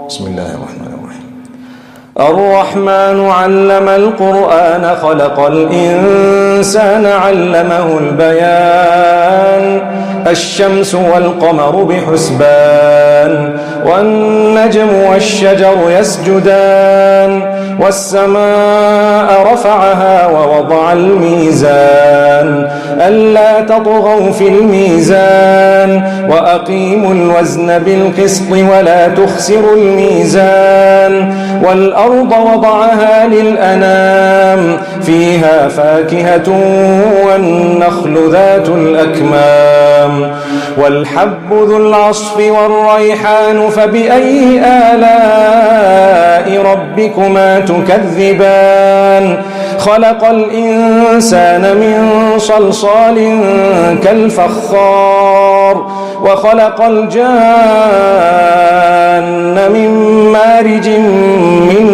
بسم الله الرحمن الرحيم. الرحمن علم القرآن خلق الإنسان علمه البيان الشمس والقمر بحسبان والنجم والشجر يسجدان والسماء رفعها ووضع الميزان ألا تطغوا في الميزان وأقيموا الوزن بالقسط ولا تخسروا الميزان والأرض وضعها للأنام فيها فاكهة والنخل ذات الأكمام والحب ذو العصف والريحان فبأي آلاء ربكما تكذبان خلق الإنسان من صلصال كالفخار وخلق الجان من مارج من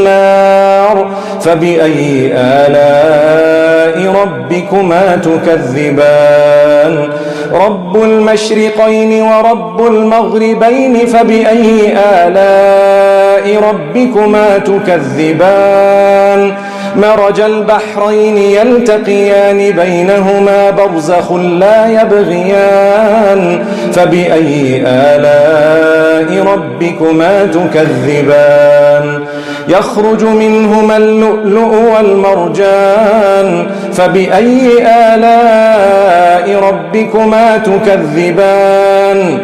نار فبأي آلاء ربكما تكذبان رب المشرقين ورب المغربين فبأي آلاء ربكما تكذبان مرج البحرين يلتقيان بينهما برزخ لا يبغيان فبأي آلاء ربكما تكذبان يخرج منهما اللؤلؤ والمرجان فبأي آلاء ربكما تكذبان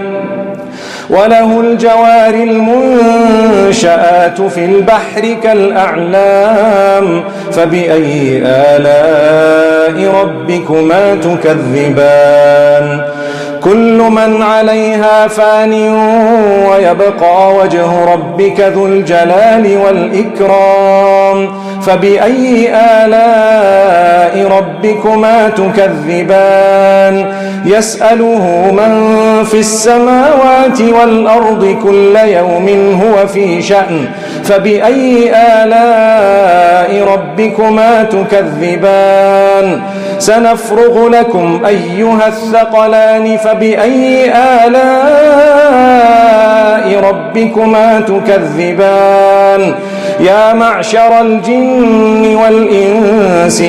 وله الجوار المنشآت في البحر كالأعلام فبأي آلاء ربكما تكذبان كل من عليها فان ويبقى وجه ربك ذو الجلال والإكرام فبأي آلاء ربكما تكذبان يسأله من في السماوات والأرض كل يوم هو في شأن فبأي آلاء ربكما تكذبان سنفرغ لكم أيها الثقلان فبأي آلاء ربكما تكذبان يا معشر الجن والإنس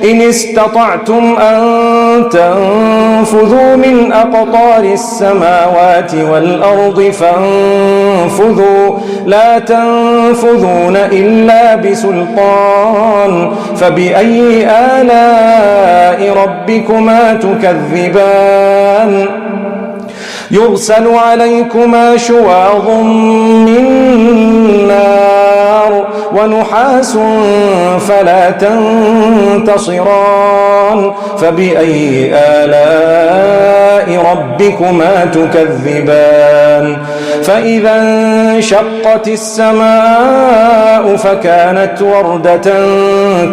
إن استطعتم أن تنفذوا من أقطار السماوات والأرض فانفذوا لا تنفذون إلا بسلطان فبأي آلاء ربكما تكذبان يرسل عليكما شواظ من نار ونحاس فلا تنتصران فبأي آلاء ربكما تكذبان فإذا انشقت السماء فكانت وردة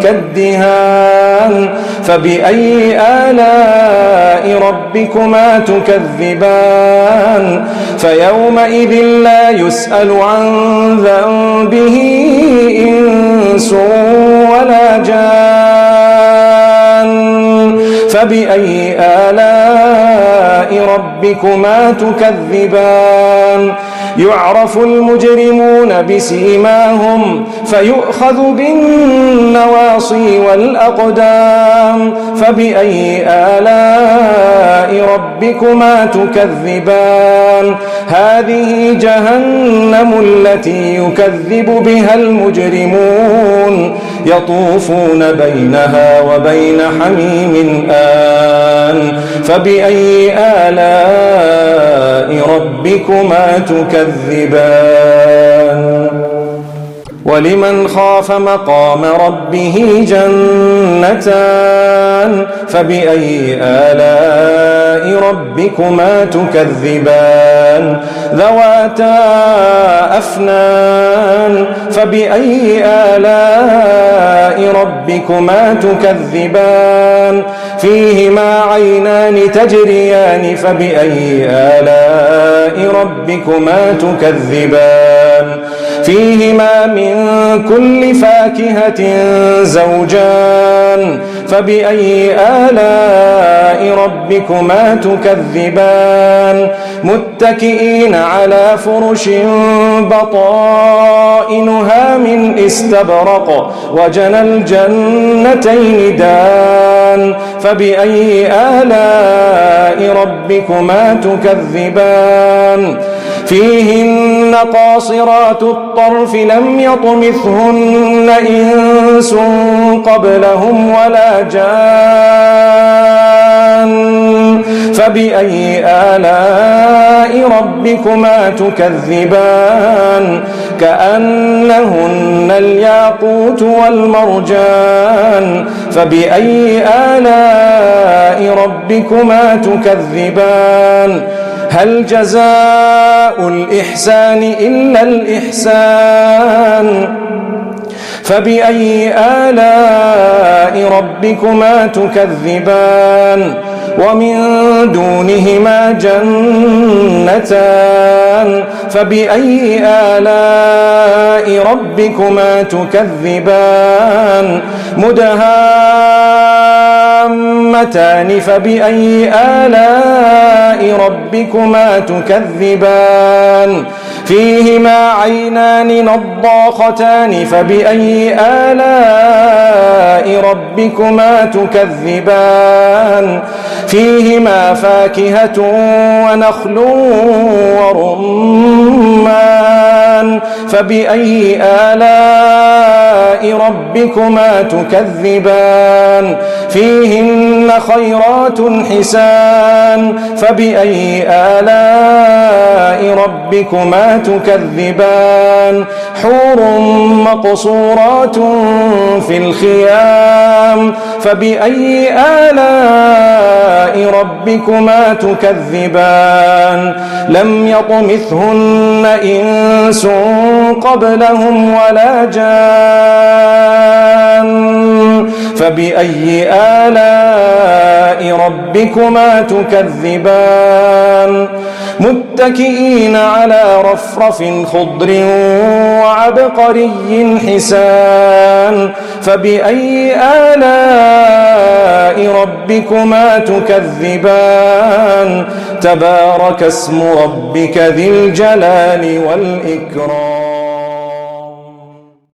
كالدهان فبأي آلاء ربكما تكذبان فيومئذ لا يسأل عن ذنبه إنس ولا جان فبأي آلاء ربكما تكذبان يعرف المجرمون بسيماهم فيؤخذ بالنواصي والأقدام فبأي آلاء ربكما تكذبان هذه جهنم التي يكذب بها المجرمون يطوفون بينها وبين حميم آن فبأي آلاء ربكما تكذبان ولمن خاف مقام ربه جنتان فبأي آلاء ربكما تكذبان ذواتا أفنان فبأي آلاء ربكما تكذبان فيهما عينان تجريان فبأي آلاء ربكما تكذبان فيهما من كل فاكهة زوجان فبأي آلاء ربكما تكذبان متكئين على فرش بطائنها من استبرق وجنى الجنتين دان فبأي آلاء ربكما تكذبان فيهن قاصرات الطرف لم يطمثهن إنس قبلهم ولا جان فبأي آلاء ربكما تكذبان كأنهن الياقوت والمرجان فبأي آلاء ربكما تكذبان هل جزاء الإحسان إلا الإحسان فبأي آلاء ربكما تكذبان ومن دونهما جنتان فبأي آلاء ربكما تكذبان مدهامتان فبأي آلاء ربكما تكذبان فيهما عينان نضاختان فبأي آلاء ربكما تكذبان فيهما فاكهة ونخل ورمان فبأي آلاء ربكما تكذبان فيهن خيرات حسان فبأي آلاء ربكما تكذبان حور مقصورات في الخيام فبأي آلاء ربكما تكذبان لم يطمثهن إنس قبلهم ولا جان فبأي آلاء ربكما تكذبان متكئين على رفرف خضر وعبقري حسان فبأي آلاء ربكما تكذبان تبارك اسم ربك ذي الجلال والإكرام